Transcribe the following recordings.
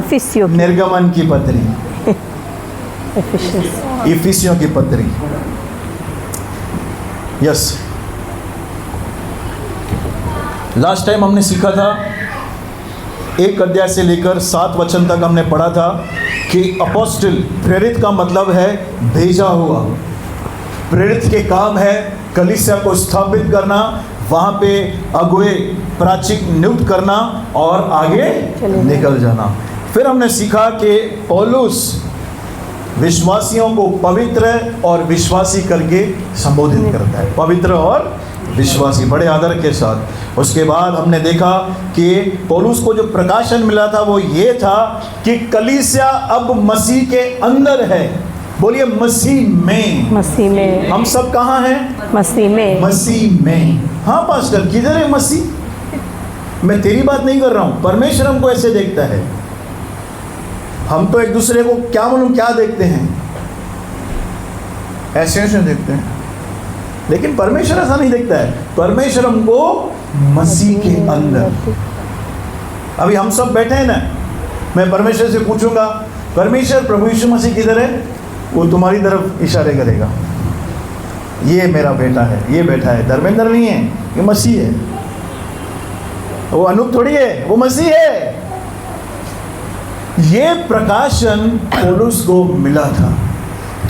निर्गमन की पत्री, इफिसियों की पत्री। यस, लास्ट टाइम हमने सीखा था 1 अध्याय से लेकर 7 वचन तक हमने पढ़ा था कि अपोस्टल, प्रेरित का मतलब है भेजा हुआ। प्रेरित के काम है कलीसिया को स्थापित करना, वहाँ पे अगुए प्राचीन नियुक्त करना और आगे निकल जाना। फिर हमने सीखा कि पौलुस विश्वासियों को पवित्र और विश्वासी करके संबोधित करता है, पवित्र और विश्वासी, बड़े आदर के साथ। उसके बाद हमने देखा कि पौलुस को जो प्रकाशन मिला था वो ये था कि कलीसिया अब मसीह के अंदर है। बोलिए मसीह में। मसीह में। हम सब कहाँ हैं? मसीह में। मसीह में। हाँ पास्टर, किधर है मसीह? मैं तेरी बात नहीं कर रहा हूँ, परमेश्वर हमको ऐसे देखता है। हम तो एक दूसरे को क्या मालूम क्या देखते हैं, ऐसे ऐसे देखते हैं, लेकिन परमेश्वर ऐसा नहीं देखता है। परमेश्वर हमको मसीह के अंदर। अभी हम सब बैठे हैं ना, मैं परमेश्वर से पूछूंगा, परमेश्वर प्रभु यीशु मसीह किधर है? वो तुम्हारी तरफ इशारे करेगा, ये मेरा बेटा है, ये बैठा है। धर्मेंद्र नहीं है, ये मसीह है। वो अनूप थोड़ी है, वो मसीह है। ये प्रकाशन पौलुस को मिला था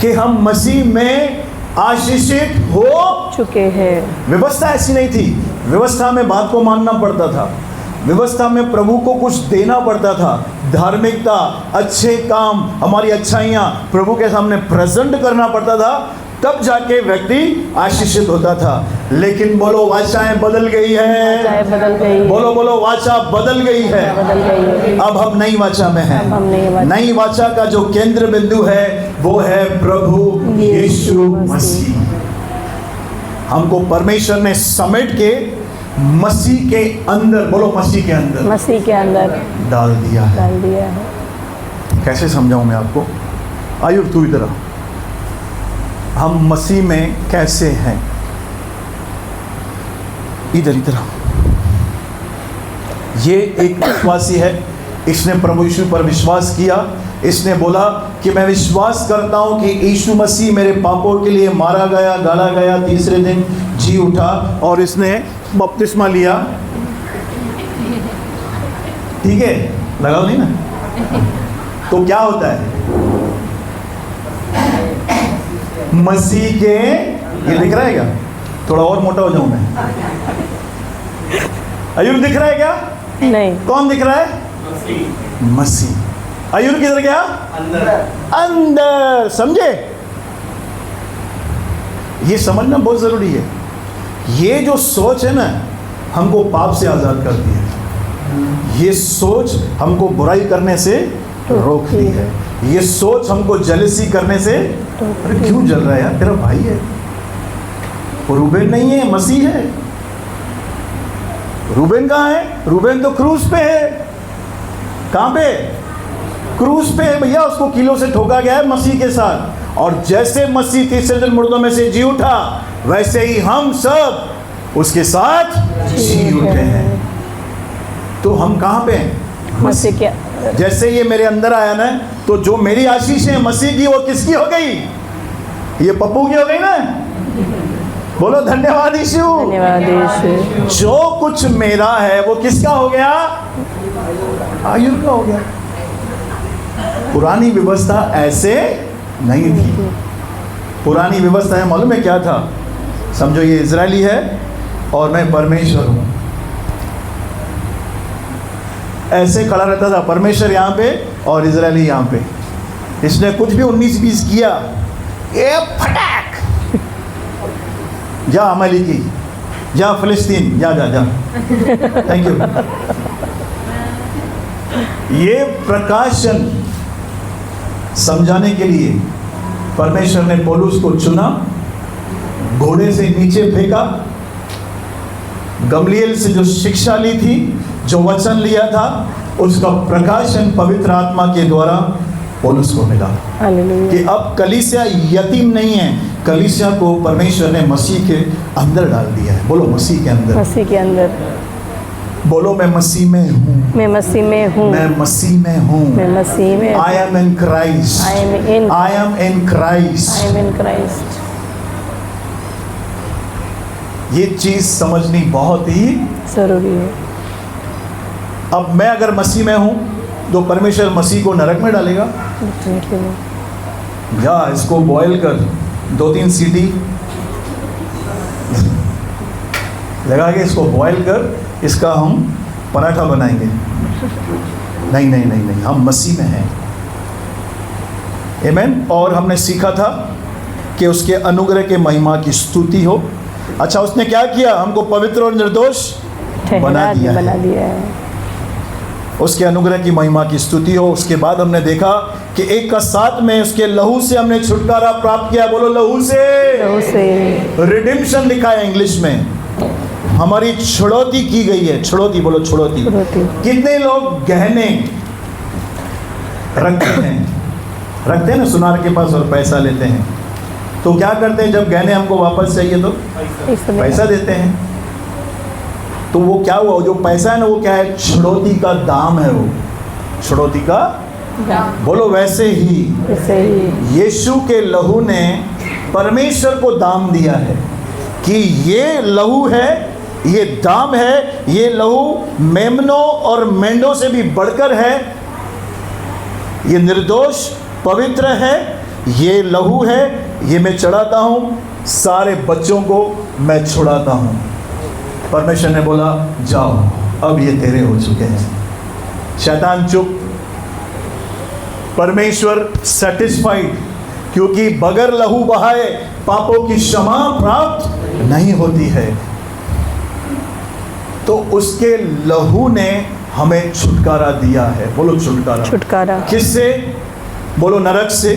कि हम मसीह में आशीषित हो चुके हैं। व्यवस्था ऐसी नहीं थी, व्यवस्था में बात को मानना पड़ता था, व्यवस्था में प्रभु को कुछ देना पड़ता था, धार्मिकता, अच्छे काम, हमारी अच्छाइयाँ प्रभु के सामने प्रेजेंट करना पड़ता था, तब जाके व्यक्ति आशीषित होता था। लेकिन बोलो वाचाएं बदल गई है, बदल गई। बोलो बोलो वाचा बदल गई है, बदल गई। अब हम नई वाचा में हैं। नई वाचा का जो केंद्र बिंदु है वो है प्रभु यीशु मसीह। हमको परमेश्वर ने समेट के मसीह के अंदर, बोलो मसीह के अंदर, मसीह के अंदर डाल दिया है। डाल दिया है। कैसे समझाऊं मैं आपको? आयुर तू इधर आ। हम मसीह में कैसे हैं? इधर इधर आ। ये एक विश्वासी है, इसने प्रभु यीशु पर विश्वास किया। इसने बोला कि मैं विश्वास करता हूं कि यीशु मसीह मेरे पापों के लिए मारा गया, गाला गया, तीसरे दिन जी उठा, और इसने बपतिस्मा लिया। ठीक है, लगाओ नहीं ना? तो क्या होता है? मसीह के, ये दिख रहा है क्या? थोड़ा और मोटा हो जाऊं मैं। आयुर दिख रहा है क्या? नहीं। कौन दिख रहा है? मसीह। आयुर किधर गया? अंदर। अंदर, समझे? ये समझना बहुत जरूरी है। ये जो सोच है ना, हमको पाप से आजाद करती है। ये सोच हमको बुराई करने से रोकती है। ये सोच हमको जेलसी करने से, अरे क्यों जल रहा है यार, तेरा भाई है, वो रूबेन नहीं है, मसीह है। रूबेन कहाँ है? रूबेन तो क्रूस पे है। कहाँ पे? क्रूस पे है भैया। उसको किलो से ठोका गया है मसीह के साथ। और जैसे मसीह तीसरे दिन मुर्दों में से जी उठा, वैसे ही हम सब उसके साथ जी उठे हैं। तो हम कहाँ पे हैं? मसीह के। जैसे ये मेरे अंदर आया ना, तो जो मेरी आशीष है मसीह की, वो किसकी हो गई? ये पप्पू की हो गई ना? बोलो धन्यवाद यीशु। धन्यवाद यीशु। जो कुछ मेरा है वो किसका हो गया? आयुर का हो गया। पुरानी व्यवस्था ऐसे नहीं थी। पुरानी व्यवस्था है, मालूम है क्या था? समझो ये इजरायली है और मैं परमेश्वर हूँ। ऐसे खड़ा रहता था, परमेश्वर यहाँ पे और इजरायली यहाँ पे। इसने कुछ भी 19-20 किया, ये फटाक, जा अमलीकी, जा फिलिस्तीन, जा जा जा। Thank you. ये प्रकाशन समझाने के लिए परमेश्वर ने पौलुस को चुना, घोड़े से नीचे फेंका, गमलीएल से जो शिक्षा ली थी, जो वचन लिया था, उसका प्रकाशन पवित्र आत्मा के द्वारा पौलुस को मिला कि अब कलीसिया यतीम नहीं है, कलीसिया को परमेश्वर ने मसीह के अंदर डाल दिया है। बोलो मसीह के अंदर। मसीह के अंदर। बोलो मैं मसीह में हूँ, मैं मसीह में हूँ, मैं मसीह में हूँ। मैं मसीह में I am in Christ, I am in I am in Christ. I am in Christ. ये चीज समझनी बहुत ही। जरूरी है। अब मैं अगर मसीह में हूँ तो परमेश्वर मसीह को नरक में डालेगा? डेफिनेटली नहीं। या इसको बॉयल कर 2-3 सीटी लगा के इसको बॉयल कर, इसका हम पराठा बनाएंगे। नहीं नहीं नहीं नहीं, हम मसीह में हैं। आमीन। और हमने सीखा था कि उसके अनुग्रह के महिमा की स्तुति हो। अच्छा, उसने क्या किया? हमको पवित्र और निर्दोष बना दिया है। उसके अनुग्रह की महिमा की स्तुति हो। उसके बाद हमने देखा कि 1:7 में उसके लहू से हमने छुटकारा प्राप्त किया। बोलो लहू से। रिडिम्पशन लिखा है इंग्लिश में। हमारी छुड़ौती की गई है। छुड़ौती, बोलो छुड़ौती। कितने लोग गहने रखते हैं ना सुनार के पास और पैसा लेते हैं, तो क्या करते हैं जब गहने हमको वापस चाहिए तो पैसा देते हैं। तो वो क्या हुआ? जो पैसा है ना, वो क्या है? छुड़ौती का दाम है। वो छुड़ौती का बोलो वैसे ही यीशु के लहू ने परमेश्वर को दाम दिया है कि ये लहू है, ये दाम है। ये लहू मेमनों और मेंढों से भी बढ़कर है। ये निर्दोष पवित्र है। ये लहू है, ये मैं चढ़ाता हूँ, सारे बच्चों को मैं छुड़ाता हूँ। परमेश्वर ने बोला जाओ, अब ये तेरे हो चुके हैं। शैतान चुप। परमेश्वर सेटिस्फाइड, क्योंकि बगैर लहू बहाए पापों की क्षमा प्राप्त नहीं होती है। तो उसके लहू ने हमें छुटकारा दिया है। बोलो छुटकारा। किससे? बोलो नरक से,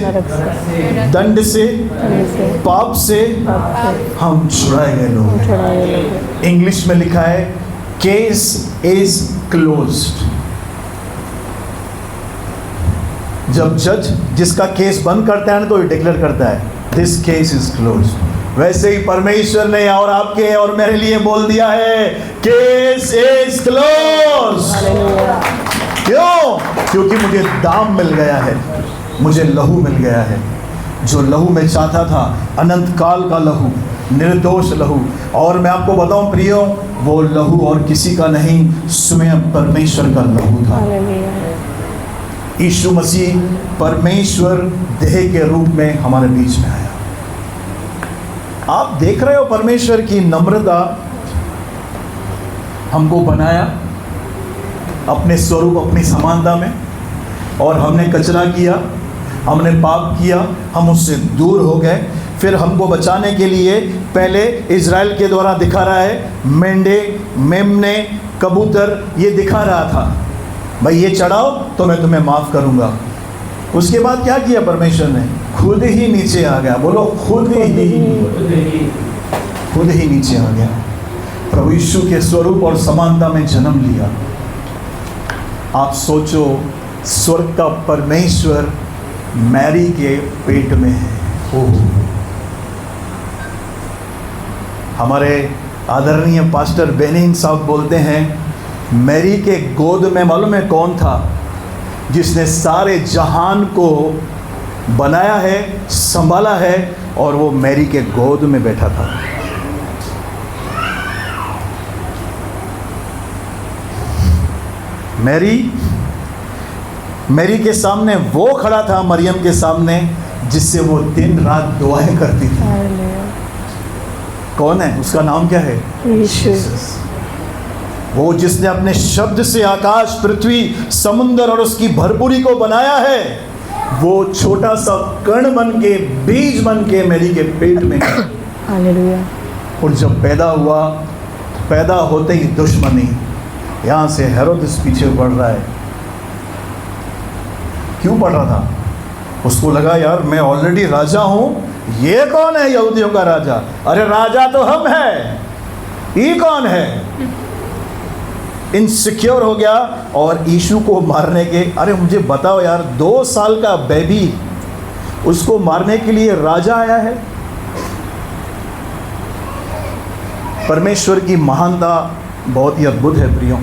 दंड से, पाप से हम छुड़ाए गए लोग। इंग्लिश में लिखा है केस इज क्लोज्ड। जब जज जिसका केस बंद करता है ना, तो ये डिक्लेयर करता है दिस केस इज क्लोज्ड। वैसे ही परमेश्वर ने और आपके और मेरे लिए बोल दिया है केस इज क्लोज्ड। क्यों? क्योंकि मुझे दाम मिल गया है, मुझे लहू मिल गया है। जो लहू मैं चाहता था, अनंत काल का लहू, निर्दोष लहू। और मैं आपको बताऊं प्रियो, वो लहू और किसी का नहीं, स्वयं परमेश्वर का लहू था। यीशु मसीह परमेश्वर देह के रूप में हमारे बीच में आया। आप देख रहे हो परमेश्वर की नम्रता। हमको बनाया अपने स्वरूप, अपनी समानता में, और हमने कचरा किया, हमने पाप किया, हम उससे दूर हो गए। फिर हमको बचाने के लिए पहले इज़राइल के द्वारा दिखा रहा है, मेंढे, मेमने, कबूतर, ये दिखा रहा था भाई ये चढ़ाओ तो मैं तुम्हें माफ़ करूँगा। उसके बाद क्या किया परमेश्वर ने? खुद ही नीचे आ गया। बोलो खुद ही नीचे आ गया। प्रभु यीशु के स्वरूप और समानता में जन्म लिया। आप सोचो, स्वर्ग का परमेश्वर मैरी के पेट में है। हमारे आदरणीय पास्टर बेनिन साहब बोलते हैं, मैरी के गोद में मालूम है कौन था? जिसने सारे जहान को बनाया है, संभाला है, और वो मैरी के गोद में बैठा था। मैरी के सामने वो खड़ा था, मरियम के सामने, जिससे वो दिन रात दुआएं करती थी। कौन है? उसका नाम क्या है? यीशु। वो जिसने अपने शब्द से आकाश, पृथ्वी, समुंदर और उसकी भरपूरी को बनाया है, वो छोटा सा कण बन के, बीज बन के मैरी के पेट में। हालेलुया। और जब पैदा हुआ, पैदा होते ही दुश्मनी, यहाँ से हेरोदेस पीछे बढ़ रहा है। क्यों पढ़ रहा था? उसको लगा यार मैं ऑलरेडी राजा हूँ, ये कौन है यहूदियों का राजा? अरे राजा तो हम हैं, ये कौन है? इनसिक्योर हो गया और यीशु को मारने के, अरे मुझे बताओ यार, 2 साल का बेबी, उसको मारने के लिए राजा आया है। परमेश्वर की महानता बहुत ही अद्भुत है प्रियो।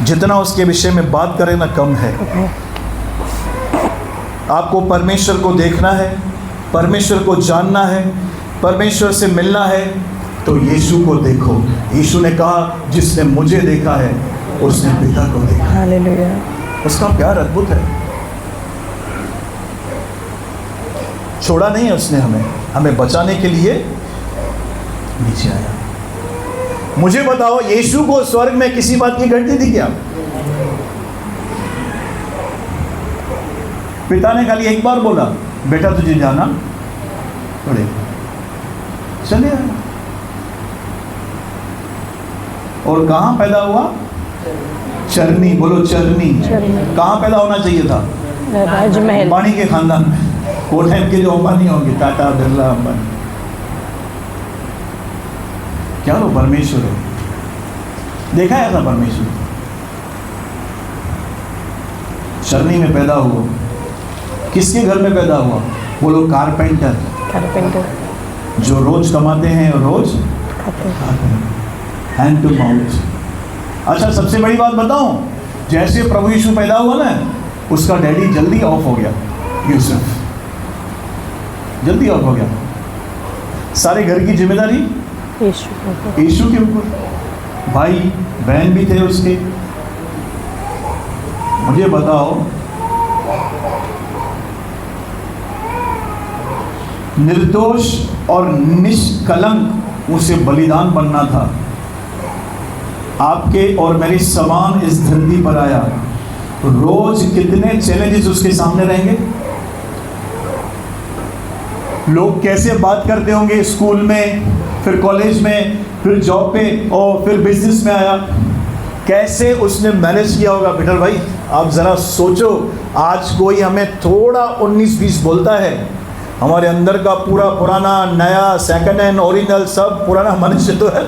जितना उसके विषय में बात करें ना कम है। आपको परमेश्वर को देखना है, परमेश्वर को जानना है, परमेश्वर से मिलना है, तो यीशु को देखो। यीशु ने कहा जिसने मुझे देखा है उसने पिता को देखा। हालेलुया। उसका प्यार अद्भुत है। छोड़ा नहीं है उसने हमें बचाने के लिए नीचे आया। मुझे बताओ, यीशु को स्वर्ग में किसी बात की घटती थी क्या? पिता ने खाली एक बार बोला, बेटा तुझे जाना पड़ेगा, चले आया। और कहाँ पैदा हुआ? चरनी, बोलो चरनी। कहाँ पैदा होना चाहिए था? राजमहल। अंबानी के खानदान में। वो टाइम के जो अंबानी होंगे, टाटा, बिरला, अंबानी, क्या लो परमेश्वर है। देखा है ऐसा परमेश्वर? चरनी में पैदा हुआ। किसके घर में पैदा हुआ? बोलो कारपेंटर। कारपेंटर जो रोज कमाते हैं और रोज खाते हैं। Hand to mouth. अच्छा, सबसे बड़ी बात बताऊं, जैसे प्रभु यीशु पैदा हुआ ना, उसका डैडी जल्दी ऑफ हो गया। यूसुफ जल्दी ऑफ हो गया। सारे घर की जिम्मेदारी यीशु के ऊपर। भाई बहन भी थे उसके। मुझे बताओ, निर्दोष और निष्कलंक उसे बलिदान बनना था। आपके और मेरे समान इस धरती पर आया। रोज कितने चैलेंजेस उसके सामने रहेंगे। लोग कैसे बात करते होंगे स्कूल में, फिर कॉलेज में, फिर जॉब पे और फिर बिजनेस में आया। कैसे उसने मैनेज किया होगा। बेटर भाई आप ज़रा सोचो, आज कोई हमें थोड़ा 19-20 बोलता है, हमारे अंदर का पूरा पुराना नया सेकंड हैंड ओरिजिनल सब पुराना मनुष्य तो है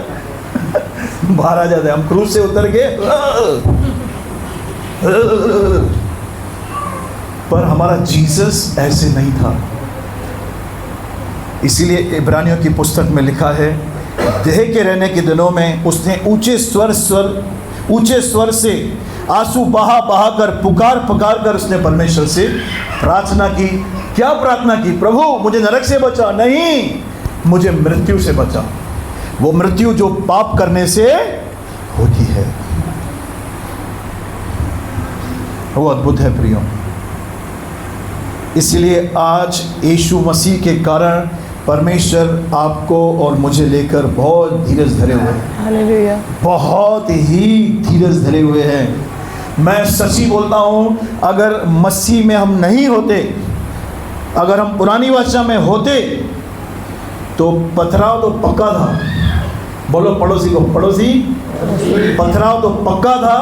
बाहर आ जाता है। हम क्रूज से उतर के पर हमारा जीसस ऐसे नहीं था। इसीलिए इब्रानियों की पुस्तक में लिखा है, देह के रहने के दिनों में उसने ऊंचे स्वर से आंसू बहा कर पुकार कर उसने परमेश्वर से प्रार्थना की। क्या प्रार्थना की? प्रभु मुझे नरक से बचा, नहीं मुझे मृत्यु से बचा। वो मृत्यु जो पाप करने से होती है। वो अद्भुत है प्रियो। इसलिए आज यीशु मसीह के कारण परमेश्वर आपको और मुझे लेकर बहुत धीरज धरे हुए हैं। हालेलुया। बहुत ही धीरज धरे हुए हैं। मैं सच्ची बोलता हूँ, अगर मसीह में हम नहीं होते, अगर हम पुरानी भाषा में होते, तो पथराव तो पक्का था। बोलो पड़ोसी को, पड़ोसी पथराव तो पक्का था,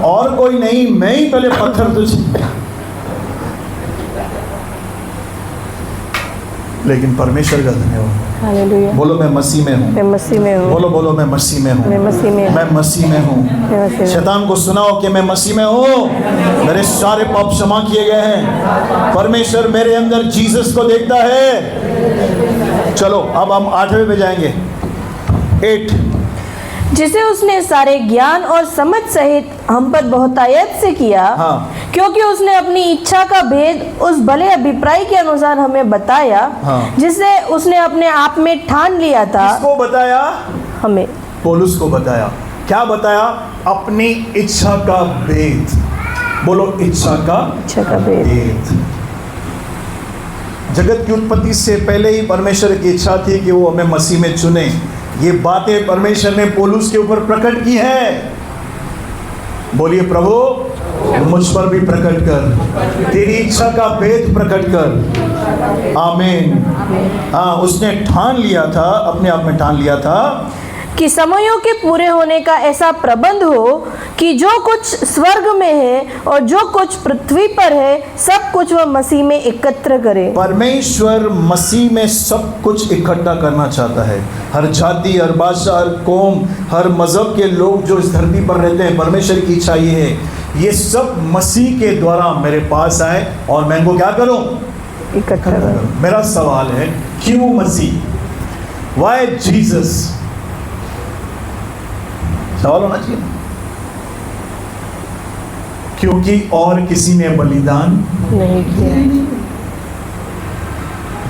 और कोई नहीं, मैं ही पहले पत्थर तुझे। लेकिन परमेश्वर का धन्यवाद। हालेलुया। बोलो मैं मसीह में हूँ। मैं मसीह में हूँ। बोलो मैं मसीह में हूँ। मैं मसीह में हूँ। मैं मसीह में हूँ। शैतान को सुनाओ कि मैं मसीह में हूँ, मेरे सारे पाप क्षमा किए गए हैं, परमेश्वर मेरे अंदर जीसस को देखता है। चलो अब हम 8वें पे जाएंगे। 8, जिसे उसने सारे ज्ञान और समझ सहित हम पर बहुतायत से किया। हाँ। क्योंकि उसने अपनी इच्छा का भेद उस भले अभिप्राय के अनुसार हमें बताया। हाँ। जिसे उसने अपने आप में ठान लिया था। किसको बताया? हमें, पौलुस को बताया। क्या बताया? अपनी इच्छा का भेद। बोलो इच्छा का भेद। जगत की उत्पत्ति से पहले ही परमेश्वर की इच्छा थी कि वो हमें मसीह में चुने। ये बातें परमेश्वर ने पौलुस के ऊपर प्रकट की है। बोलिए प्रभु मुझ पर भी प्रकट कर, तेरी इच्छा का भेद प्रकट कर। आमीन। हाँ, उसने ठान लिया था, अपने आप में ठान लिया था कि समयों के पूरे होने का ऐसा प्रबंध हो कि जो कुछ स्वर्ग में है और जो कुछ पृथ्वी पर है, सब कुछ वह मसीह में एकत्र करे। परमेश्वर मसीह में सब कुछ इकट्ठा करना चाहता है। हर जाति, हर भाषा, हर कौम, हर मजहब के लोग जो इस धरती पर रहते हैं, परमेश्वर की इच्छा ये है, ये सब मसीह के द्वारा मेरे पास आए और मैं इनको क्या करूं? इकट्ठा करूं। मेरा सवाल है, क्यों मसीह? Y Jesus? सवाल होना चाहिए। क्योंकि और किसी ने बलिदान नहीं किया।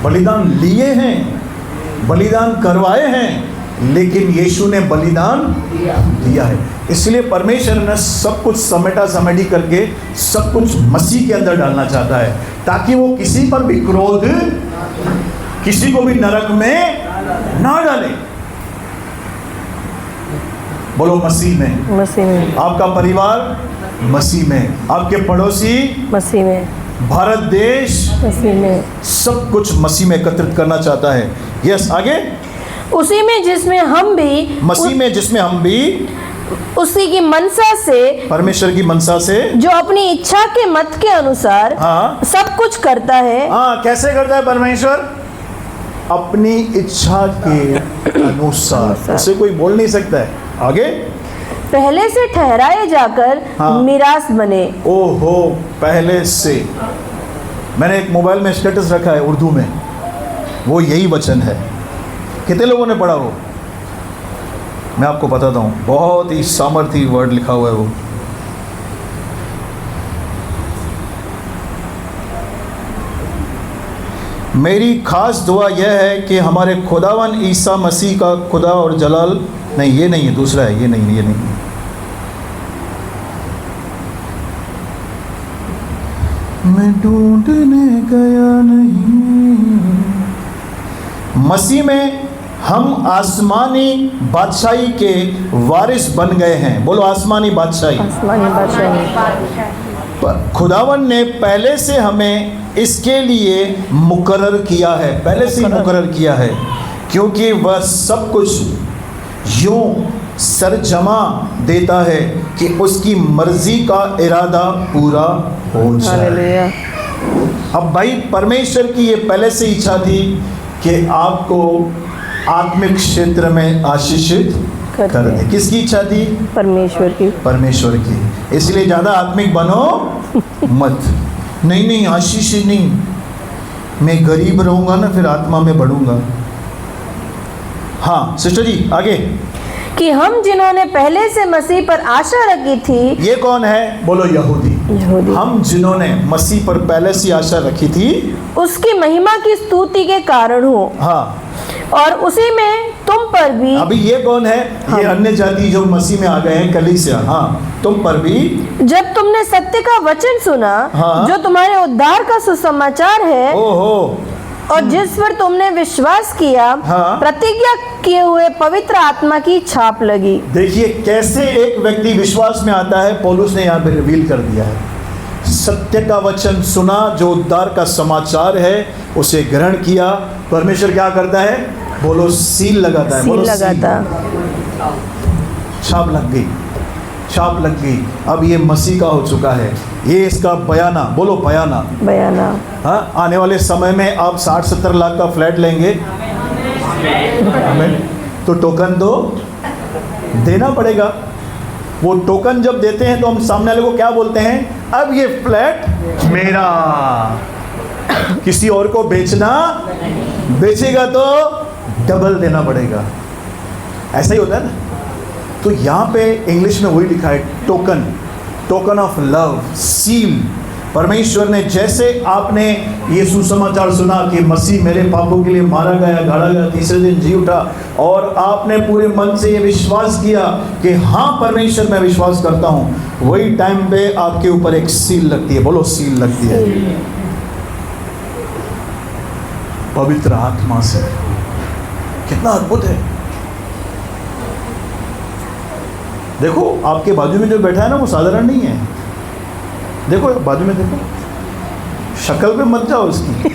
बलिदान लिए हैं, बलिदान करवाए हैं, लेकिन यीशु ने बलिदान दिया है। इसलिए परमेश्वर ने सब कुछ समेटा समेटी करके सब कुछ मसीह के अंदर डालना चाहता है, ताकि वो किसी पर भी क्रोध, किसी को भी नरक में ना डाले। बोलो मसीह में। मसीह में। आपका परिवार मसीह में, आपके पड़ोसी मसीह में, भारत देश मसीह में, सब कुछ मसीह में एकत्रित करना चाहता है। यस, आगे। उसी में जिसमें हम भी, मसीह में जिसमें हम भी उसी की मनसा से, परमेश्वर की मनसा से, जो अपनी इच्छा के मत के अनुसार हाँ सब कुछ करता है। हाँ, कैसे करता है परमेश्वर? अपनी इच्छा के अनुसार। ऐसे कोई बोल नहीं सकता है। आगे। पहले से ठहराए जाकर हाँ। मिरास बने। ओहो, पहले से। मैंने एक मोबाइल में स्टेटस रखा है उर्दू में, वो यही वचन है। कितने लोगों ने पढ़ा वो? मैं आपको बताता हूँ, बहुत ही सामर्थी वर्ड लिखा हुआ है वो। मेरी खास दुआ यह है कि हमारे खुदावन ईसा मसीह का खुदा और जलाल, नहीं ये नहीं है, दूसरा है, ये नहीं, ये नहीं। मैं ढूंढने गया नहीं। मसीह में हम आसमानी बादशाही के वारिस बन गए हैं। बोलो आसमानी बादशाही। आसमानी बादशाही। खुदावन ने पहले से हमें इसके लिए मुकर्रर किया है, पहले से ही मुकर्रर किया है, क्योंकि वह सब कुछ यूं सरजमा देता है कि उसकी मर्जी का इरादा पूरा हो जाए। हालेलुया। अब भाई, परमेश्वर की ये पहले से इच्छा थी कि आपको आत्मिक क्षेत्र में आशीषित कर दे। किसकी इच्छा थी? परमेश्वर की। परमेश्वर की। इसलिए ज़्यादा आत्मिक बनो मत। नहीं नहीं, आशीष ही नहीं, मैं गरीब रहूँगा ना, फिर आत्मा में बढ़ूँगा। हाँ सिस्टर जी, आगे। कि हम जिन्होंने पहले से मसीह पर आशा रखी थी। ये कौन है? बोलो यहूदी। यहूदी। हम जिन्होंने मसीह पर पहले से आशा रखी थी, उसकी महिमा की स्तुति के कारण हो। हाँ, और उसी में तुम पर भी। अभी ये कौन है? ये अन्य जाति जो मसीह में आ गए हैं, कलीसिया। हाँ, तुम पर भी, जब तुमने सत्य का वचन सुना, हाँ। जो तुम्हारे उद्धार का सुसमाचार है, ओहो, और जिस पर तुमने विश्वास किया, हाँ। प्रतिज्ञा किए हुए पवित्र आत्मा की छाप लगी। देखिए कैसे एक व्यक्ति विश्वास में आता है, पौलुस ने यहाँ पे रिवील कर दिया है। सत्य का वचन सुना, जो उद्धार का समाचार है, उसे ग्रहण किया। परमेश्वर क्या करता है? बोलो सील लगाता है। सील बोलो लगाता। छाप लग गई, छाप लग गई। अब ये मसीह का हो चुका है, ये इसका बयाना। बोलो बयाना। बयाना। हाँ, आने वाले समय में आप 60-70 लाख का फ्लैट लेंगे, तो टोकन दो, देना पड़ेगा। वो टोकन जब देते हैं तो हम सामने वाले को क्या बोलते हैं? अब ये फ्लैट मेरा, किसी और को बेचना, बेचेगा तो डबल देना पड़ेगा। ऐसा ही होता है ना। तो यहाँ पे इंग्लिश में वही लिखा है, token, token of love, seal. परमेश्वर ने, जैसे आपने ये सुसमाचार सुना कि मसीह मेरे पापों के लिए मारा गया, गाड़ा गया, तीसरे दिन जी उठा, और आपने पूरे मन से ये विश्वास किया कि हाँ परमेश्वर मैं विश्वास करता हूँ, वही टाइम पे आपके ऊपर एक सील लगती है। बोलो सील लगती है, पवित्र आत्मा से। कितना अद्भुत है। देखो आपके बाजू में जो बैठा है ना, वो साधारण नहीं है। देखो बाजू में, देखो शक्ल पे मत जाओ उसकी।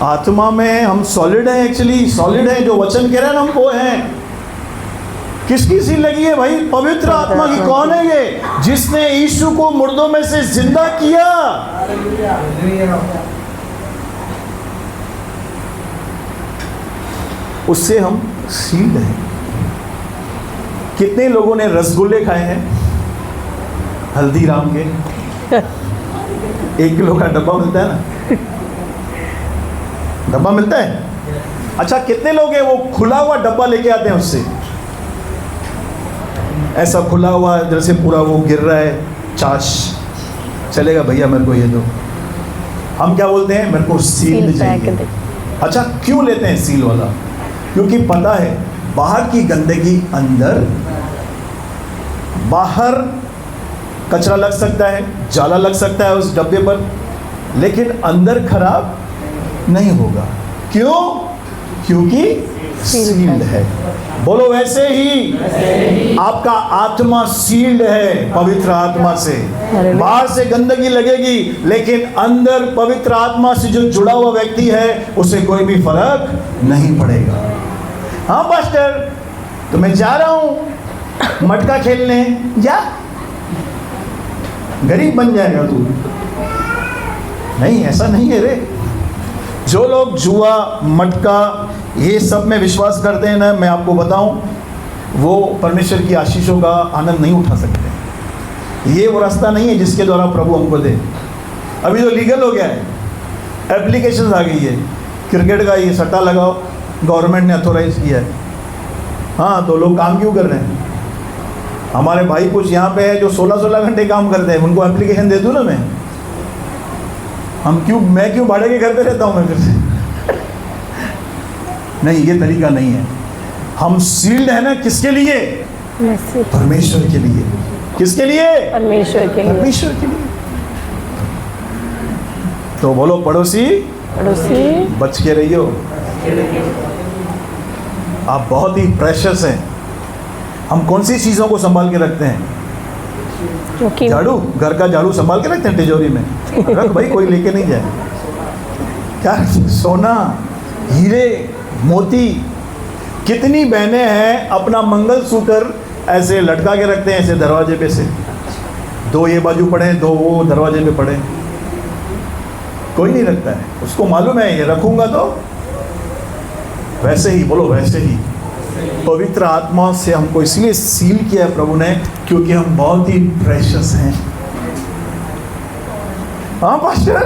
आत्मा में हम सॉलिड हैं, एक्चुअली सॉलिड है। जो वचन कह रहे हैं ना, हम वो हैं। किसकी सील लगी है भाई? पवित्र आत्मा की। कौन है ये? जिसने यीशु को मुर्दों में से जिंदा किया। उससे हम सील्ड हैं। कितने लोगों ने रसगुल्ले खाए हैं हल्दीराम के? 1 किलो का डब्बा मिलता है ना, डब्बा मिलता है। अच्छा, कितने लोग हैं वो खुला हुआ डब्बा लेके आते हैं उससे? ऐसा खुला हुआ है, जैसे पूरा वो गिर रहा है, चाश चलेगा भैया, मेरे को ये दो। हम क्या बोलते हैं, मेरे को सील पैक चाहिए। दे। अच्छा, क्यों लेते हैं सील वाला? क्योंकि पता है बाहर की गंदगी अंदर, बाहर कचरा लग सकता है, जाला लग सकता है उस डब्बे पर, लेकिन अंदर खराब नहीं होगा। क्यों? क्योंकि सील्ड है। बोलो वैसे ही आपका आत्मा सील्ड है पवित्र आत्मा से। बाहर से गंदगी लगेगी, लेकिन अंदर पवित्र आत्मा से जो जुड़ा हुआ व्यक्ति है उसे कोई भी फर्क नहीं पड़ेगा। हाँ पास्टर, तो मैं जा रहा हूं मटका खेलने, जा, गरीब बन जाएगा तू। नहीं, ऐसा नहीं है रे। जो लोग जुआ, मटका, ये सब में विश्वास करते हैं ना, मैं आपको बताऊं, वो परमेश्वर की आशीषों का आनंद नहीं उठा सकते। ये वो रास्ता नहीं है जिसके द्वारा प्रभु हमको दे। अभी तो लीगल हो गया है, एप्लीकेशन आ गई है, क्रिकेट का ये सट्टा लगाओ, गवर्नमेंट ने अथोराइज किया है। हाँ, तो लोग काम क्यों कर रहे हैं? हमारे भाई कुछ यहाँ पे है जो 16-16 घंटे काम करते हैं, उनको एप्लीकेशन दे दूँ ना मैं? मैं क्यों भाड़े के घर पे रहता हूँ मैं फिर से? नहीं, ये तरीका नहीं है। हम सील्ड है ना, किसके लिए? परमेश्वर के लिए। किसके लिए? परमेश्वर के लिए। परमेश्वर के लिए। तो बोलो पड़ोसी, पड़ोसी बच के रहियो। आप बहुत ही प्रेशियस हैं। हम कौन सी चीज़ों को संभाल के रखते हैं? क्योंकि झाड़ू, घर का झाड़ू संभाल के रखते हैं तिजोरी में, रख भाई, कोई लेके नहीं जाए। क्या सोना, हीरे, मोती, कितनी बहनें हैं अपना मंगलसूत्र ऐसे लटका के रखते हैं, ऐसे दरवाजे पे से, दो ये बाजू पड़े, दो वो दरवाजे पे पड़े। कोई नहीं रखता है, उसको मालूम है ये रखूंगा तो। वैसे ही बोलो, वैसे ही पवित्र आत्मा से हमको इसलिए सील किया है प्रभु ने, क्योंकि हम बहुत ही प्रेशियस हैं। हाँ पास्टर,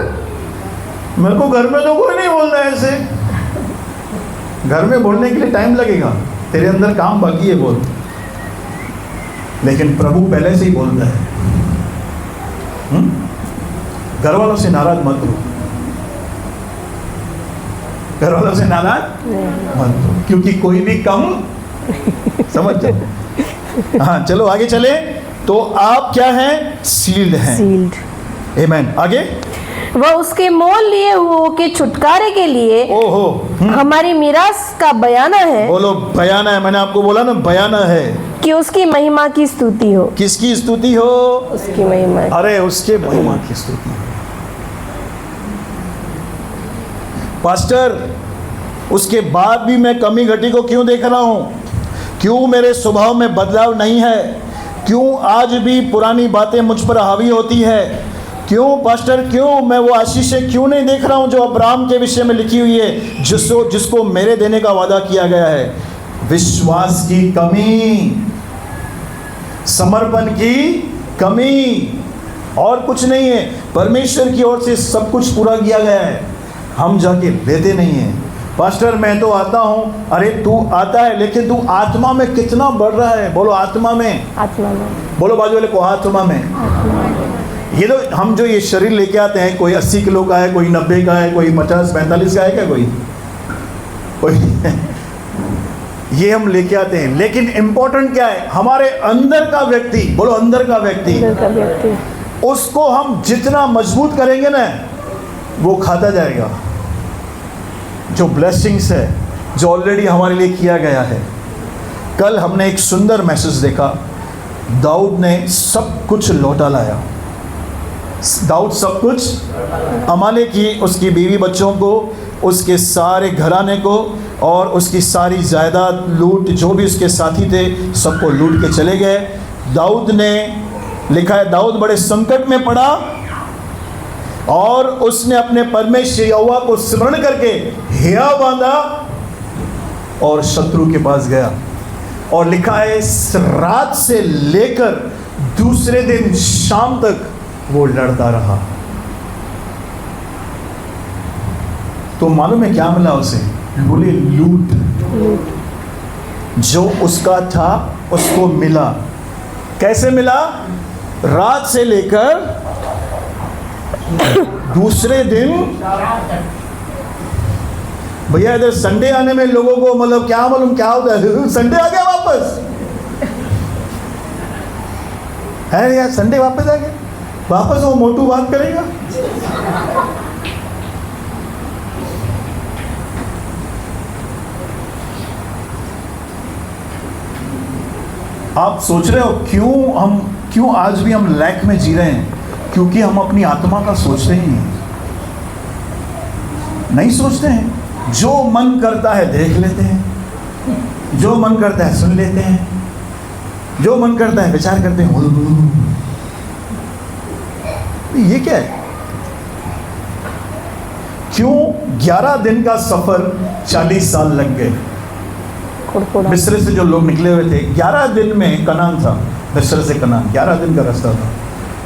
मेरे को घर में तो कोई नहीं बोल रहा है ऐसे। घर में बोलने के लिए टाइम लगेगा, तेरे अंदर काम बाकी है बोल, लेकिन प्रभु पहले से ही बोलता है। घर वालों से नाराज मत हो, घर वालों से नाराज मत हो, क्योंकि कोई भी कम समझ जाओ। हाँ चलो आगे चले। तो आप क्या हैं? सील्ड हैं। सील्ड। आमेन। आगे, वह उसके मोल लिए हुओं के छुटकारे के लिए ओहो, हमारी मीरास का बयाना है। बोलो बयाना है। मैंने आपको बोला ना, बयाना है कि उसकी महिमा की स्तुति हो। किसकी स्तुति हो? उसकी महिमा। अरे उसके महिमा की स्तुति हो। पास्टर, उसके बाद भी मैं कमी घटी को क्यों देख रहा हूं? क्यों मेरे स्वभाव में बदलाव नहीं है? क्यों आज भी पुरानी बातें मुझ पर हावी होती है? क्यों पास्टर, क्यों मैं वो आशीषें क्यों नहीं देख रहा हूं जो अब्राहम के विषय में लिखी हुई है, जिसको मेरे देने का वादा किया गया है? विश्वास की कमी, समर्पण की कमी, और कुछ नहीं है। परमेश्वर की ओर से सब कुछ पूरा किया गया है, हम जाके लेते नहीं हैं। पास्टर मैं तो आता हूँ, अरे तू आता है, लेकिन तू आत्मा में कितना बढ़ रहा है? बोलो आत्मा में। आत्मा में। बोलो बाजू वाले को, आत्मा में। ये तो हम जो ये शरीर लेके आते हैं, कोई 80 किलो का है, कोई 90 का है, कोई 50-45 का है, क्या कोई ये हम लेके आते हैं, लेकिन इंपॉर्टेंट क्या है? हमारे अंदर का व्यक्ति। बोलो अंदर का व्यक्ति। अंदर का व्यक्ति। उसको हम जितना मजबूत करेंगे ना, वो खाता जाएगा जो ब्लेसिंग्स है, जो ऑलरेडी हमारे लिए किया गया है। कल हमने एक सुंदर मैसेज देखा, दाऊद ने सब कुछ लौटा लाया। दाऊद सब कुछ, अमाले की उसकी बीवी बच्चों को, उसके सारे घराने को, और उसकी सारी जायदाद लूट, जो भी उसके साथी थे सबको लूट के चले गए। दाऊद ने, लिखा है, दाऊद बड़े संकट में पड़ा और उसने अपने परमेश्वर यहोवा को स्मरण करके हिया बांधा और शत्रु के पास गया। और लिखा है, रात से लेकर दूसरे दिन शाम तक वो लड़ता रहा। तो मालूम है क्या मिला उसे? बोले लूट। जो उसका था उसको मिला, कैसे मिला? रात से लेकर दूसरे दिन। भैया इधर संडे आने में लोगों को मतलब क्या मालूम क्या होता है, संडे आ गया वापस है यार, संडे वापस आ गया, वापस वो मोटू बात करेगा। आप सोच रहे हो क्यों आज भी हम लैक में जी रहे हैं? क्योंकि हम अपनी आत्मा का सोचते ही नहीं सोचते हैं। जो मन करता है देख लेते हैं, जो मन करता है सुन लेते हैं, जो मन करता है विचार करते हैं। ये क्या है? क्यों 11 दिन का सफर 40 साल लग गए? मिस्र से जो लोग निकले हुए थे, 11 दिन में कनान था। मिस्र से कनान 11 दिन का रास्ता था,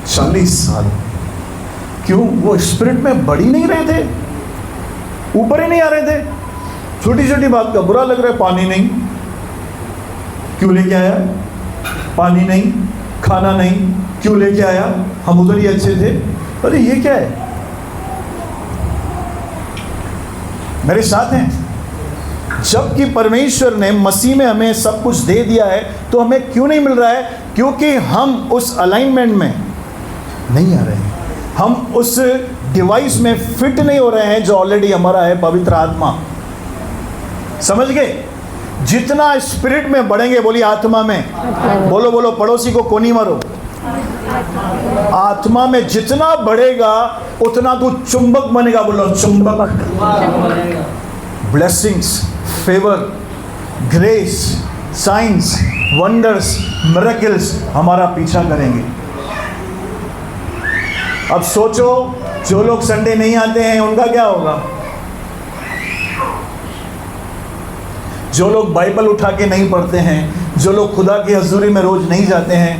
40 साल। क्यों? वो स्पिरिट में बढ़ ही नहीं रहे थे, ऊपर ही नहीं आ रहे थे। छोटी छोटी बात का बुरा लग रहा है, पानी नहीं, क्यों लेके आया? पानी नहीं, खाना नहीं, क्यों लेके आया? हम उधर ही अच्छे थे। अरे ये क्या है? मेरे साथ हैं। जबकि परमेश्वर ने मसीह में हमें सब कुछ दे दिया है, तो हमें क्यों नहीं मिल रहा है? क्योंकि हम उस अलाइनमेंट में नहीं आ रहे हैं, हम उस डिवाइस में फिट नहीं हो रहे हैं जो ऑलरेडी हमारा है, पवित्र आत्मा। समझ गए? जितना स्पिरिट में बढ़ेंगे, बोलिए आत्मा में, बोलो बोलो, पड़ोसी को कोनी मारो। आत्मा में जितना बढ़ेगा उतना तू चुंबक बनेगा, बोलो चुंबक। Blessings, favour, grace, science, wonders, miracles हमारा पीछा करेंगे। अब सोचो, जो लोग संडे नहीं आते हैं उनका क्या होगा? जो लोग बाइबल उठा के नहीं पढ़ते हैं, जो लोग खुदा की हजूरी में रोज नहीं जाते हैं,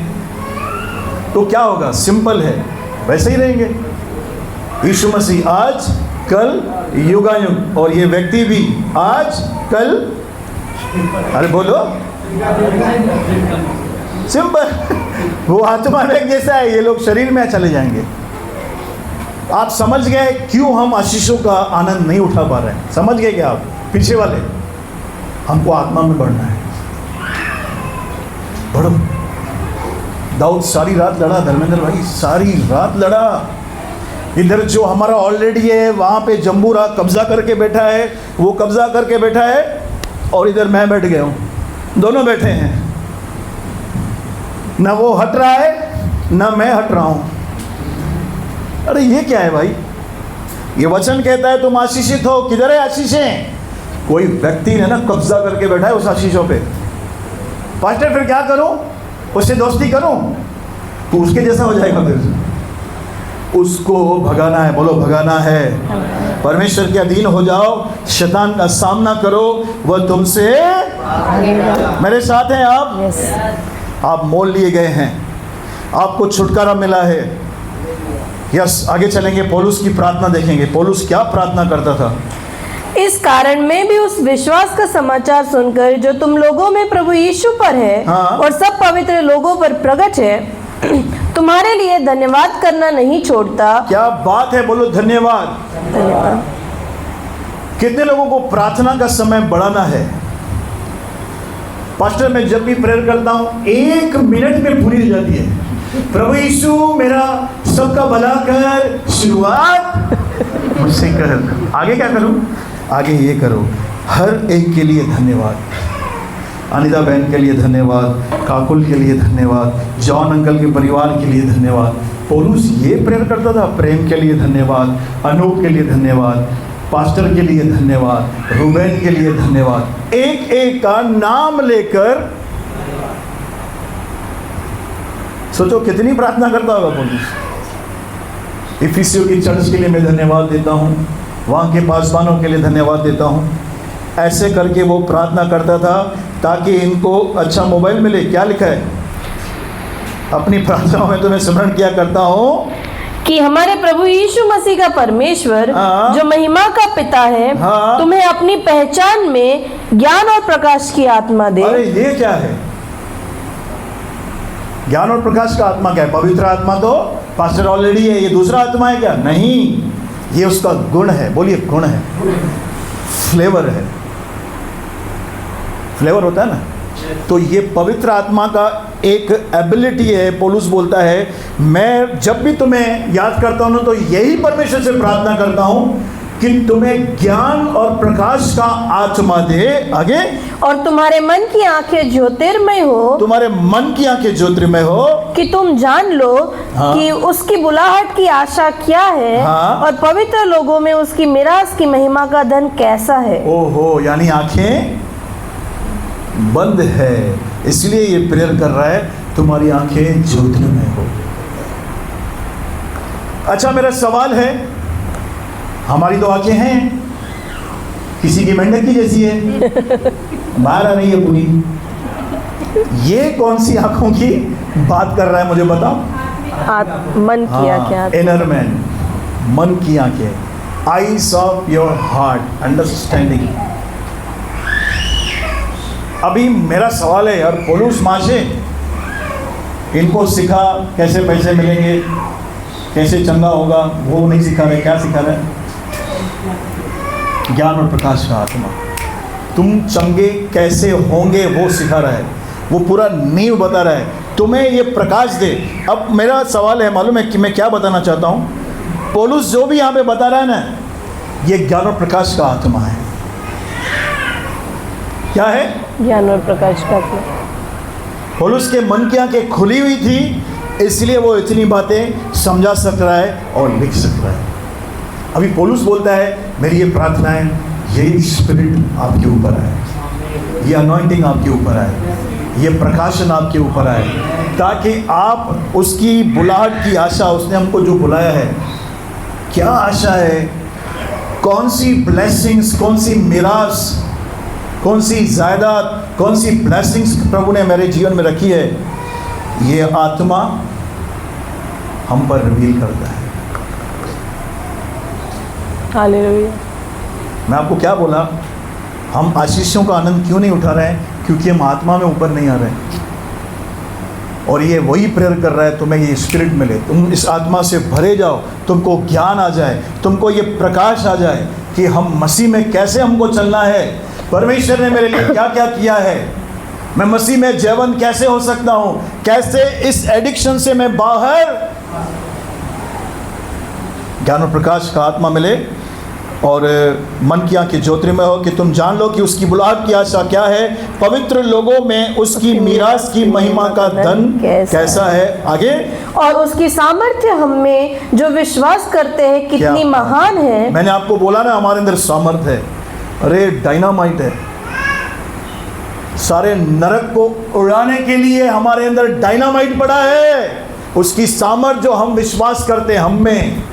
तो क्या होगा? सिंपल है, वैसे ही रहेंगे। यीशु मसीह आज कल युगायुग, और ये व्यक्ति भी आज कल, अरे बोलो, सिंपल। वो आत्मा में जैसा है, ये लोग शरीर में चले जाएंगे। आप समझ गए क्यों हम आशीषों का आनंद नहीं उठा पा रहे हैं? समझ गए क्या आप? पीछे वाले, हमको आत्मा में बढ़ना है। बढ़ो। दाऊद सारी रात लड़ा, धर्मेंद्र भाई सारी रात लड़ा। इधर जो हमारा ऑलरेडी है वहाँ पे जम्बूरा कब्जा करके बैठा है, वो कब्जा करके बैठा है, और इधर मैं बैठ गया हूँ, दोनों बैठे हैं। ना वो हट रहा है ना मैं हट रहा हूँ। अरे ये क्या है भाई? ये वचन कहता है तुम आशीषित हो। किधर है आशीषें? कोई व्यक्ति ने ना कब्जा करके बैठा है उस आशीषों पे। पास्टर फिर क्या करूं? उससे दोस्ती करूं? तो उसके जैसा हो जाएगा। फिर उसको भगाना है, बोलो भगाना है। परमेश्वर के अधीन हो जाओ, शैतान का सामना करो, वह तुमसे मेरे साथ हैं आप। आप मोल लिए गए हैं, आपको छुटकारा मिला है। यस, आगे चलेंगे, पौलुस की प्रार्थना देखेंगे। पौलुस क्या प्रार्थना करता था? इस कारण मैं भी उस विश्वास का समाचार सुनकर जो तुम लोगों में प्रभु यीशु पर है और सब पवित्र लोगों पर प्रकट है, तुम्हारे लिए धन्यवाद करना नहीं छोड़ता। क्या बात है, बोलो धन्यवाद। धन्यवाद। कितने लोगों को प्रार्थना का समय बढ़ाना है? पास्टर मैं जब भी प्रेयर करता हूँ 1 मिनट में पूरी हो जाती है। प्रभु यीशु मेरा सबका भला कर, शुरुआत मुझसे कर, आगे क्या करूं? आगे ये करो। हर एक के लिए धन्यवाद। अनिता बहन के लिए धन्यवाद, काकुल के लिए धन्यवाद, जॉन अंकल के परिवार के लिए धन्यवाद। पौलुस ये प्रेयर करता था, प्रेम के लिए धन्यवाद, अनूप के लिए धन्यवाद, पास्टर के लिए धन्यवाद, रूबेन के लिए धन्यवाद। एक एक का नाम लेकर सोचो कितनी प्रार्थना करता होगा पौलुस। इफिसियों की चर्च के लिए मैं धन्यवाद देता हूँ, वहाँ के पासवानों के लिए धन्यवाद देता हूँ। ऐसे करके वो प्रार्थना करता था ताकि इनको अच्छा मोबाइल मिले। क्या लिखा है अपनी प्रार्थनाओं में? तो मैं स्मरण किया करता हूँ कि हमारे प्रभु यीशु मसीह का परमेश्वर जो महिमा का पिता है तुम्हें अपनी पहचान में ज्ञान और प्रकाश की आत्मा दे। अरे ये क्या है? ज्ञान और प्रकाश का आत्मा क्या है? पवित्र आत्मा तो पास्टर ऑलरेडी है, ये दूसरा आत्मा है क्या? नहीं, ये उसका गुण है। बोलिए गुण है, फ्लेवर है। फ्लेवर होता है ना, तो ये पवित्र आत्मा का एक एबिलिटी है। पौलुस बोलता है मैं जब भी तुम्हें याद करता हूं तो यही परमेश्वर से प्रार्थना करता हूं कि तुम्हें ज्ञान और प्रकाश का आत्मा दे। आगे, और तुम्हारे मन की आंखें ज्योतिर्मय हो, तुम्हारे मन की आंखें ज्योतिर्मय हो, कि तुम जान लो हाँ। कि उसकी बुलाहट की आशा क्या है, हाँ। और पवित्र लोगों में उसकी मिरास की महिमा का धन कैसा है। ओहो, यानी आंखें बंद है, इसलिए ये प्रेयर कर रहा है तुम्हारी आंखें ज्योतिर्मय हो। अच्छा, मेरा सवाल है, हमारी तो आंखें हैं, किसी की मेंढक की जैसी है, बाहर आ रही है पूरी। ये कौन सी आंखों की बात कर रहा है मुझे बताओ? मन की आंखें, इनर मैन, मन की आंखें, eyes of your heart, understanding. अभी मेरा सवाल है यार, पौलुस माशे इनको सिखा कैसे पैसे मिलेंगे, कैसे चंगा होगा, वो नहीं सिखा रहे। क्या सिखा रहे हैं? ज्ञान और प्रकाश का आत्मा। तुम चंगे कैसे होंगे वो सिखा रहा है, वो पूरा नींव बता रहा है, तुम्हें ये प्रकाश दे। अब मेरा सवाल है, मालूम है कि मैं क्या बताना चाहता हूँ? पौलुस जो भी यहाँ पे बता रहा है ना, ये ज्ञान और प्रकाश का आत्मा है। क्या है? ज्ञान और प्रकाश का आत्मा। पौलुस के मन की आंखें खुली हुई थी, इसलिए वो इतनी बातें समझा सक रहा है और लिख सक रहा है। अभी पौलुस बोलता है मेरी ये प्रार्थना है, यही स्पिरिट आपके ऊपर आए, ये अनॉइंटिंग आपके ऊपर आए, ये प्रकाशन आपके ऊपर आए, ताकि आप उसकी बुलाहट की आशा, उसने हमको जो बुलाया है, क्या आशा है, कौन सी ब्लेसिंग्स, कौन सी मिरास, कौन सी जायदाद, कौन सी ब्लेसिंग्स प्रभु ने मेरे जीवन में रखी है, ये आत्मा हम पर रिवील करता है। हालेलुया। मैं आपको क्या बोला, हम आशीषों का आनंद क्यों नहीं उठा रहे हैं? क्योंकि हम आत्मा में ऊपर नहीं आ रहे हैं। और ये वही प्रेयर कर रहा है तुम्हें ये स्पिरिट मिले, तुम इस आत्मा से भरे जाओ, तुमको ज्ञान आ जाए, तुमको ये प्रकाश आ जाए कि हम मसीह में कैसे हमको चलना है, परमेश्वर ने मेरे लिए क्या क्या किया है, मैं मसीह में जयवंत कैसे हो सकता हूँ, कैसे इस एडिक्शन से मैं बाहर। ज्ञान और प्रकाश का आत्मा मिले और मन की आंखें ज्योतिर्मय हो, कि तुम जान लो कि उसकी बुलाहट की आशा क्या है, पवित्र लोगों में उसकी मीरास की महिमा का धन कैसा है। आगे, और उसकी सामर्थ्य हम में जो विश्वास करते हैं कितनी महान है। मैंने आपको बोला ना, हमारे अंदर सामर्थ्य है, अरे डायनामाइट है, सारे नरक को उड़ाने के लिए हमारे अंदर डायनामाइट पड़ा है। उसकी सामर्थ जो हम विश्वास करते हैं, हम में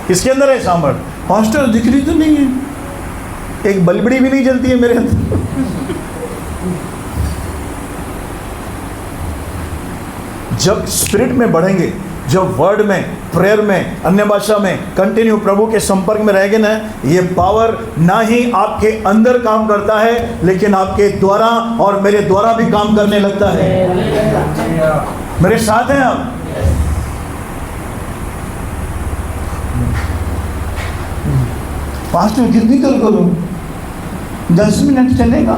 किसके अंदर है सामर्थ? पास्टर दिख रही तो नहीं है, एक बलबड़ी भी नहीं जलती है मेरे अंदर। जब स्पिरिट में बढ़ेंगे, जब वर्ड में, प्रेयर में, अन्य भाषा में कंटिन्यू प्रभु के संपर्क में रहेंगे ना, ये पावर ना ही आपके अंदर काम करता है, लेकिन आपके द्वारा और मेरे द्वारा भी काम करने लगता है। मेरे साथ हैं आप? पास्टर कितनी देर करूं? 10 मिनट चलेगा।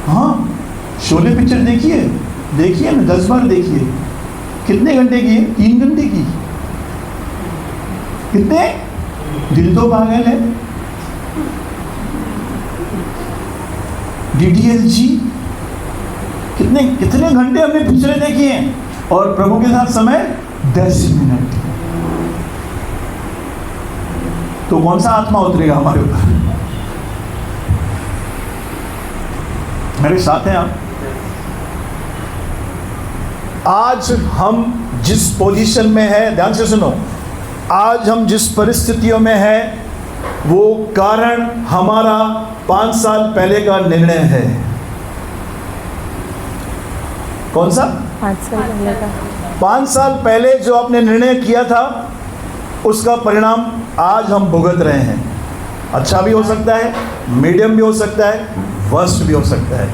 हाँ, शोले पिक्चर देखिए ना, 10 बार देखिए। कितने घंटे की है? 3 घंटे की। कितने? दिल तो पागल है। DDLG कितने घंटे हमने पिक्चरें देखी हैं, और प्रभु के साथ समय 10 मिनट। तो कौन सा आत्मा उतरेगा हमारे ऊपर? मेरे साथ हैं आप? आज हम जिस पोजीशन में है, ध्यान से सुनो, आज हम जिस परिस्थितियों में है, वो कारण हमारा 5 साल पहले का निर्णय है। कौन सा? 5 साल पहले का। 5 साल पहले जो आपने निर्णय किया था, उसका परिणाम आज हम भुगत रहे हैं। अच्छा भी हो सकता है, मीडियम भी हो सकता है, वर्स्ट भी हो सकता है।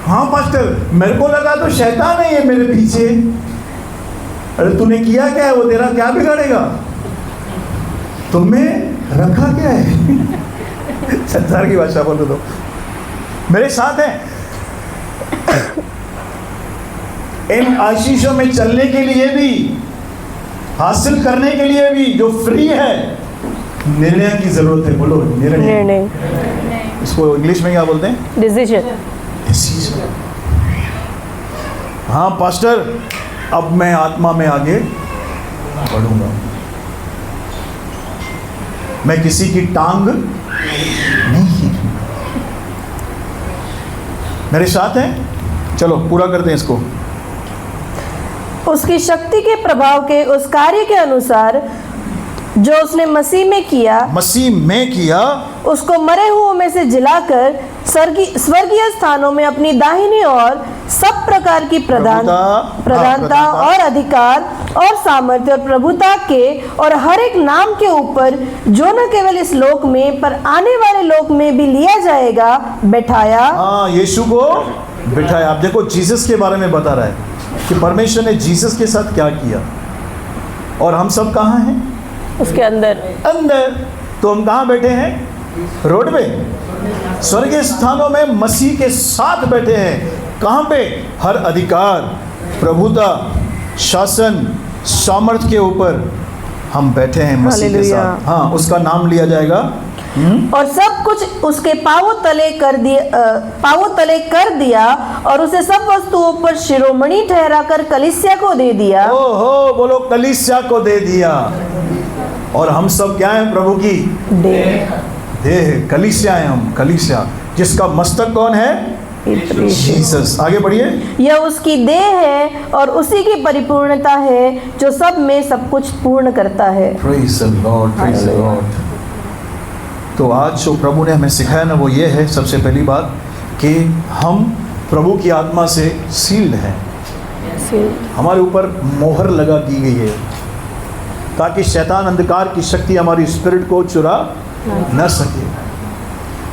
हाँ पास्टर, मेरे को लगा तो शैतान है ये मेरे पीछे। अरे तूने किया क्या है? वो तेरा क्या बिगाड़ेगा? तुम्हें रखा क्या है? संसार की भाषा बोलो तो मेरे साथ है। इन आशीषों में चलने के लिए भी, हासिल करने के लिए भी जो फ्री है, निर्णय की जरूरत है। बोलो निर्णय। इसको इंग्लिश में क्या बोलते हैं? डिसीजन। हाँ पास्टर, अब मैं आत्मा में आगे बढ़ूंगा, मैं किसी की टांग नहीं खींचूंगा। मेरे साथ हैं? चलो पूरा करते हैं इसको। उसकी शक्ति के प्रभाव के उस कार्य के अनुसार जो उसने मसीह में किया, उसको मरे हुओं में से जिलाकर स्वर्गीय स्थानों में अपनी दाहिनी ओर सब प्रकार की प्रधानता और अधिकार और सामर्थ्य और प्रभुता के और हर एक नाम के ऊपर जो न केवल इस लोक में पर आने वाले लोक में भी लिया जाएगा, बैठाया। हाँ, यीशु को बैठाया। आप देखो, जीसस के बारे में बता रहा है कि परमेश्वर ने जीसस के साथ क्या किया, और हम सब कहाँ हैं? उसके अंदर। तो हम कहाँ बैठे हैं? रोड पे, स्वर्गीय स्थानों में मसीह के साथ बैठे हैं। कहाँ पे? हर अधिकार, प्रभुता, शासन, सामर्थ के ऊपर हम बैठे हैं मसीह के साथ। हाँ, उसका नाम लिया जाएगा। और सब कुछ उसके पांवों तले कर दिया और उसे सब वस्तुओं पर शिरोमणि ठहराकर कलीसिया को दे दिया। ओहो, बोलो कलीसिया को दे दिया। और हम सब क्या हैं? प्रभु की देह, कलीसिया है हम, कलीसिया, जिसका मस्तक कौन है? जीसस। आगे बढ़िए। यह उसकी देह है और उसी की परिपूर्णता है जो सब में सब कुछ पूर्ण करता है। Praise the Lord, praise the Lord. तो आज जो प्रभु ने हमें सिखाया ना, वो ये है, सबसे पहली बात कि हम प्रभु की आत्मा से सील्ड हैं। हमारे ऊपर मोहर लगा दी गई है ताकि शैतान, अंधकार की शक्ति हमारी स्पिरिट को चुरा न सके।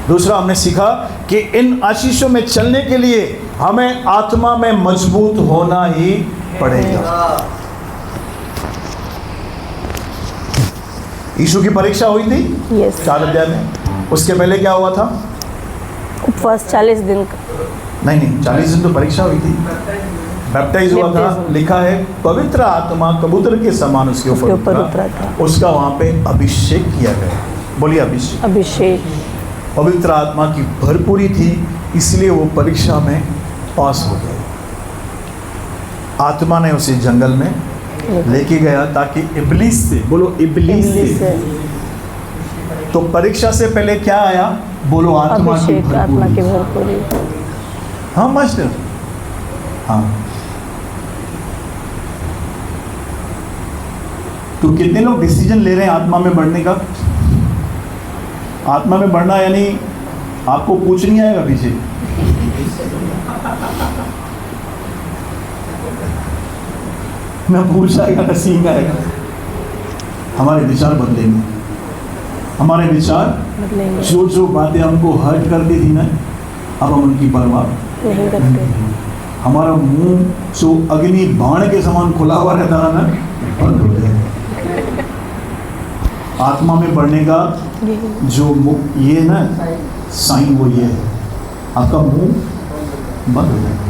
दूसरा, हमने सीखा कि इन आशीषों में चलने के लिए हमें आत्मा में मजबूत होना ही पड़ेगा। यीशु की परीक्षा हुई थी 4 अध्याय में। उसके पहले क्या हुआ था? उपवास 40 दिन का। नहीं, 40 दिन तो परीक्षा हुई थी। बैप्टाइज हुआ था। लिखा है पवित्र आत्मा कबूतर के समान उसके ऊपर उतरा था। उसका वहां पे अभिषेक किया गया। बोलिए अभिषेक। पवित्र आत्मा की भरपूरी थी, इसलिए वो परीक्षा में पास हो गए। आत्मा ने उसे जंगल में लेके गया ताकि इब्लीस से, बोलो इब्लीस से। तो परीक्षा से पहले क्या आया? बोलो आत्मा की भरपूरी। हाँ मास्टर, हाँ। तो कितने लोग डिसीजन ले रहे हैं आत्मा में बढ़ने का? आत्मा में बढ़ना यानी आपको पूछ नहीं आएगा पीछे। ना पूछ आएगा ना सींग आएगा। हमारे विचार बदलेंगे। हमारे विचार, जो बातें हमको हर्ट करती थी ना, अब हम उनकी परवाह नहीं करते। हमारा मुंह जो अग्नि बाण के समान खुला हुआ रहता है ना, बंद हो जाए। आत्मा में बढ़ने का जो ये ना साइन, वो ये है, आपका मुंह बंद हो जाएगा।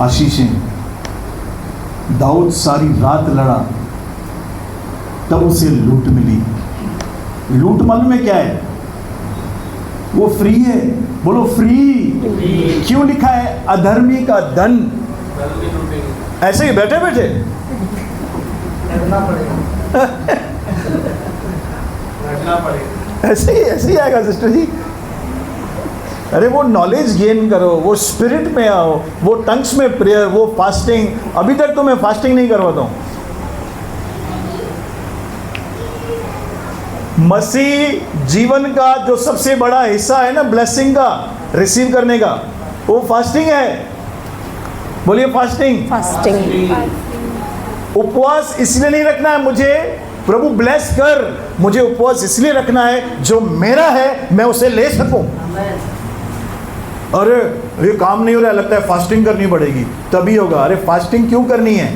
आशीषें, दाऊद सारी रात लड़ा, तब उसे लूट मिली। लूट मालूम में क्या है? वो फ्री है। बोलो फ्री। क्यों लिखा है अधर्मी का धन? ऐसे ही बैठे बैठे ऐसे ही आएगा सिस्टर जी। अरे वो नॉलेज गेन करो, वो स्पिरिट में आओ, वो टंग्स में प्रेयर, वो फास्टिंग। अभी तक तो मैं फास्टिंग नहीं करवाता हूँ। मसीह जीवन का जो सबसे बड़ा हिस्सा है ना, ब्लेसिंग का, रिसीव करने का, वो फास्टिंग है। बोलिए फास्टिंग। फास्टिंग। उपवास इसलिए नहीं रखना है मुझे प्रभु ब्लेस कर, मुझे उपवास इसलिए रखना है जो मेरा है मैं उसे ले सकूं। अरे ये काम नहीं हो रहा, लगता है फास्टिंग करनी पड़ेगी तभी होगा। अरे फास्टिंग क्यों करनी है?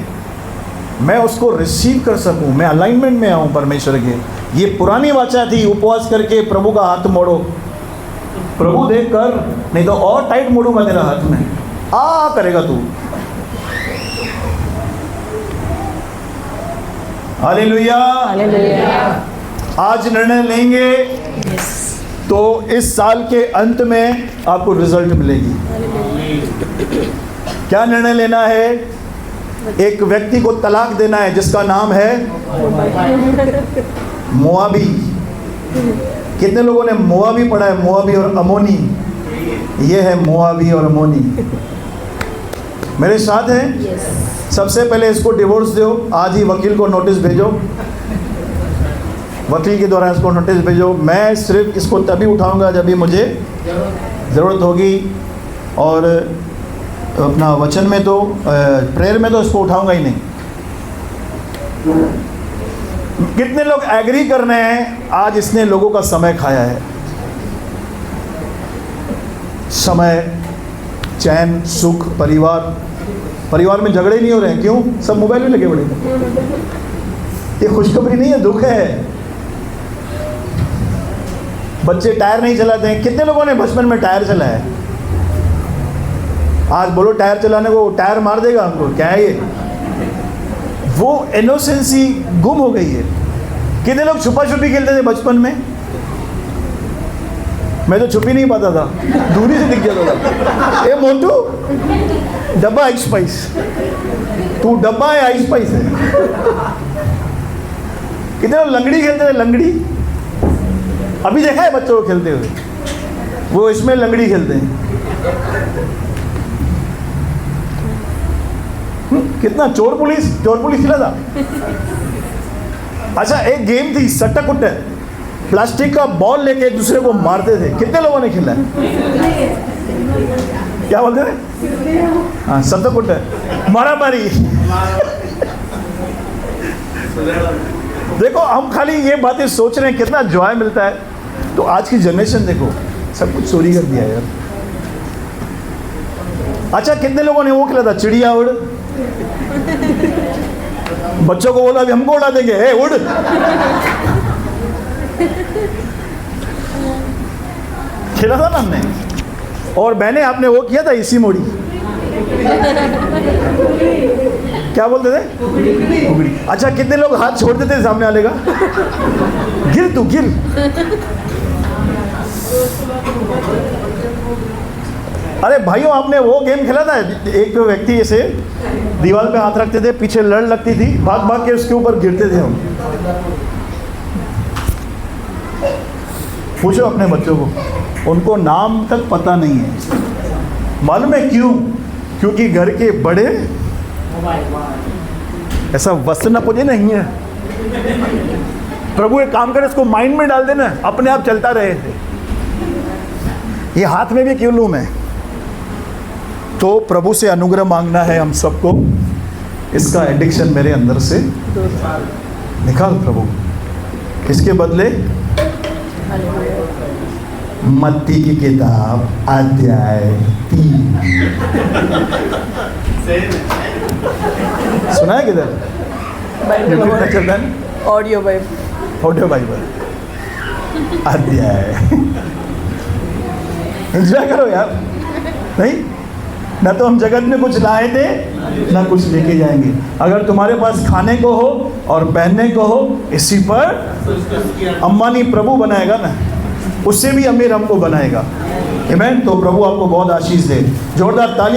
मैं उसको रिसीव कर सकूं, मैं अलाइनमेंट में आऊं परमेश्वर के। ये पुरानी वाचा थी, उपवास करके प्रभु का हाथ मोड़ो, प्रभु देख कर, नहीं तो और टाइट मोड़ूंगा तेरा हाथ में, आ करेगा तू। हालेलुया। आज निर्णय लेंगे तो इस साल के अंत में आपको रिजल्ट मिलेगी। क्या निर्णय लेना है? एक व्यक्ति को तलाक देना है जिसका नाम है मोआबी। कितने लोगों ने मोआबी पढ़ा है? मोआबी और अमोनी, ये है मोआबी और अमोनी। मेरे साथ हैं? सबसे पहले इसको डिवोर्स दो, आज ही वकील को नोटिस भेजो, वकील के द्वारा इसको नोटिस भेजो। मैं सिर्फ इसको तभी उठाऊंगा जब भी मुझे ज़रूरत होगी, और अपना वचन में तो प्रेयर में तो इसको उठाऊंगा ही नहीं। कितने लोग एग्री कर रहे हैं? आज इसने लोगों का समय खाया है, समय, चैन, सुख, परिवार में झगड़े नहीं हो रहे हैं। क्यों? सब मोबाइल में लगे पड़े हैं। ये खुशखबरी नहीं है, दुख है। बच्चे टायर नहीं चलाते हैं। कितने लोगों ने बचपन में टायर चलाया? आज बोलो टायर चलाने को, टायर मार देगा हमको, क्या है ये? वो इनोसेंसी गुम हो गई है। कितने लोग छुपा छुपी खेलते थे बचपन में? मैं तो छुपी नहीं पाता था, दूरी से दिख जाता था। ए मोटू, डब्बा आइस स्पाइस, तू डब्बा है आइस स्पाइस है। कितने लोग लंगड़ी खेलते थे? लंगड़ी अभी देखा है बच्चों को खेलते हुए? वो इसमें लंगड़ी खेलते हैं। कितना चोर पुलिस खेला था। अच्छा, एक गेम थी सट्टा कुट्टा, प्लास्टिक का बॉल लेके एक दूसरे को मारते थे। कितने लोगों ने खेला है? क्या बोलते थे? हाँ, सट्टा कुट्टा, मारामारी। देखो, हम खाली ये बातें सोच रहे हैं, कितना जॉय मिलता है। तो आज की जनरेशन देखो, सब कुछ चोरी कर दिया यार। अच्छा, कितने लोगों ने वो खेला था, चिड़िया उड़? बच्चों को बोला अभी हमको उड़ा देंगे, हे उड़। खेला था ना हमने। और मैंने आपने वो किया था, इसी मोड़ी, क्या बोलते थे? उगड़ी। अच्छा, कितने लोग हाथ छोड़ देते सामने वाले का? गिर तू गिर। अरे भाइयों, आपने वो गेम खेला था? एक व्यक्ति ऐसे दीवार पे हाथ रखते थे, पीछे लड़ लगती थी, भाग भाग के उसके ऊपर गिरते थे हम। पूछो अपने बच्चों को, उनको नाम तक पता नहीं है। मालूम है क्यों? क्योंकि घर के बड़े ऐसा वसन पुजे नहीं है। प्रभु एक काम करे, इसको माइंड में डाल देना, अपने आप चलता रहे। ये हाथ में भी क्यों लूं मैं? तो प्रभु से अनुग्रह मांगना है हम सबको। इसका एडिक्शन मेरे अंदर से निकाल प्रभु। इसके बदले मत्ती की किताब अध्याय 3 सुना है किधर? चलता है ऑडियो बाइबल अध्याय। एंजॉय करो यार। नहीं ना तो हम जगत में कुछ लाए थे, ना कुछ लेके जाएंगे। अगर तुम्हारे पास खाने को हो और पहनने को हो, इसी पर अंबानी प्रभु बनाएगा ना, उससे भी अमीर हमको बनाएगा। आमीन। तो प्रभु आपको बहुत आशीष दे। जोरदार ताली।